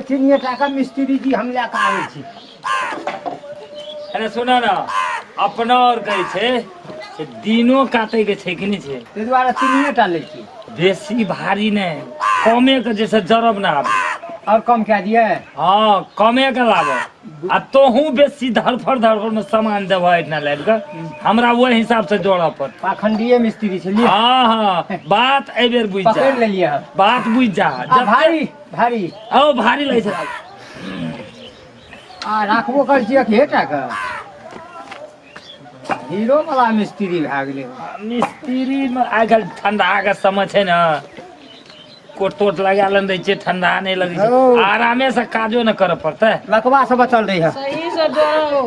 तीन टाका मिस्त्री जी हम लेके आवे छी। अरे सुना ना अपना और कहे छे से दिनो काटे के छे कि नहीं छे ते द्वारा तीन टा ले छी। बेसी भारी ने कमे के जैसे जरब ना आवे और कम क्या दिए? हाँ कमे के लागे आ तोहू बेसी धड़फड़ में सामान देबो इतना लाद के हमरा वो हिसाब से जोड़ा पर पाखंडीय मिस्त्री छे। हाँ हाँ बात ए बेर बुझ पकड़ जा ले लिया। बात बुझ जा भारी भारी ओ भारी लगे छे आ राखबो कर छिए के टाका हीरो वाला मिस्त्री भए गेलै। मिस्त्री में आजकल ठंडा के समय छे ना कोट तोट लगा लेन दै छे ठंडा नहीं लगे छे आरामे से काजो न करे पड़ते लकवा से बचल रही है। सही से जोड़ो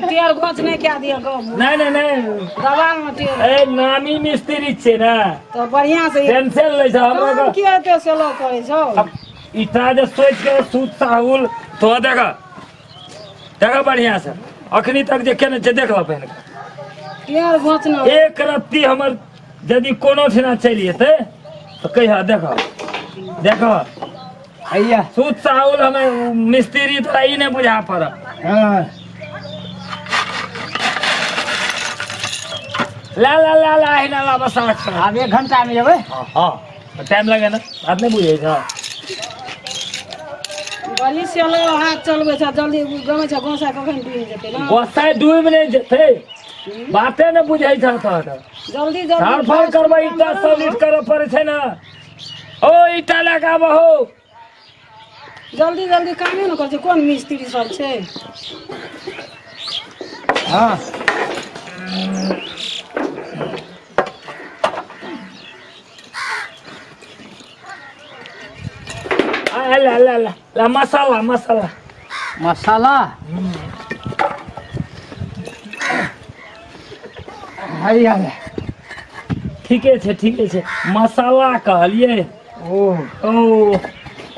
तेल घोच नहीं क्या दिया गो नहीं दवाल में तेल ए नामी मिस्त्री छे ना तो बढ़िया से टेंशन ले छ हमरा काम के किया ते सेलो करे छो। अब इतना जे सोच के सूत साहुल तो देखा बढ़िया से अखनी तक जे केने छे देख ल पहले तेल घोचना एक रत्ती हमर यदि कोनो ठिना चल जेते तो कहिया देखो हैया सूत साहुल हमें मिस्त्री तोरा ई नहीं बुझा पड़ हां ला हिना ला बस अब 1 घंटा में जेबै। हां टाइम लगे ना बात नहीं बुझे छ बड़ी सेलो हाथ चलबे छ जल्दी गमे छ गोसा कखन डूब जेते ना गोसाई डूब नहीं जेते बाते न बुझे छ तो जल्दी धरफड़ करबै ईटा सॉलिड करे पड़े छै ना ओ ईटा लगाबो हो जल्दी कामे न कर छै कोन मिस्त्री सब छै। हां ला मसाला मसाला हैया ठीके छे मसाला कहलिए ओ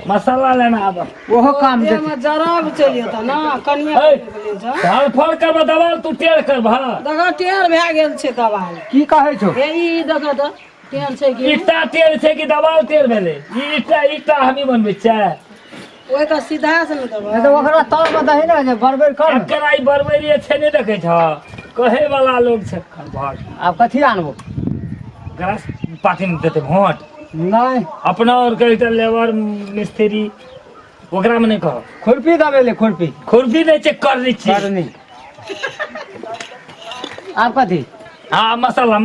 मसाला लेना अब ओहो काम दे में जराब चल जेता ना कनिया ए, गेलै छ धरफड़ कर दबाल तू टेर कर भा देखा टेर भए गेल छै दवाल की कहै छौ? हे ई देखा त टेर छै कि ईटा टेर छे कि दबाल टेर भेले ईटा हमी बनबै छै ओए का सीधा से न ए तो दबा ओकरा तल में दही ना जे बरबर कर। एकरा ई बरबरी छे नहीं देखे छ कहे वाला लोग छे भाग आब कथी आनबो? ग्रास पार्टी में देते वोट नहीं अपना और कहीटा लेबर मिस्त्री ओकरा में नहीं कहो खुरपी दबे ले खुरपी खुरपी नहीं चेक कर ली छी करनी। आब कथी? हाँ मसाला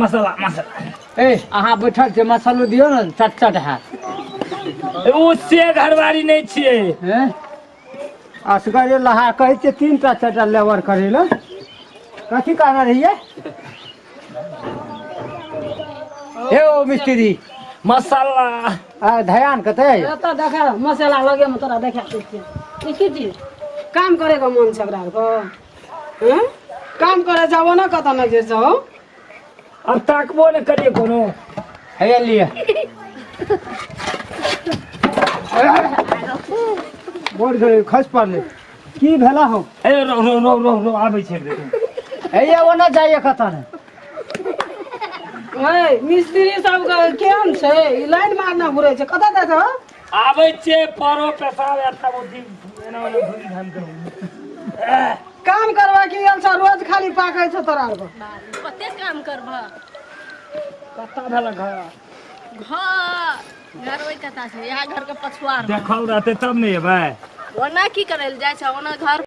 ए अहाँ बैठल छे मसालो दियो ना चट है। उससे घरवारी नहीं छिए हैं असगरे लहा कहै छे 3 टा 4 टा लेबर करे ल कथी कहना रहिए? हे ओ मिस्त्री मसाला आ ध्यान कते एता देखा मसाला लगे में तोरा देखा देखी जी काम करे का मन छकरा को हैं काम करे जाबो ना कत न जे छो अब ताकबो न करिए कोनो हैया लिए बोल गए खस पड़ले की भेला हो? ए रो आबै छे हैया ओना जाइए कतन ओए मिस्त्री सब केहन छै ई लाइन मारना घुरे छै कत दे छो आबै छे परो पेशाब एता बुद्धि एना वाला भूरी धान के काम करवा के गेल छ रोज खाली पाकै छ तोरा को कते काम करबह कत्ता भेला घर घर ओइ कता छै यहाँ घर के पछुआर देखल रहते तब नहीं एबै ओना की करैल जाय छै ओना घर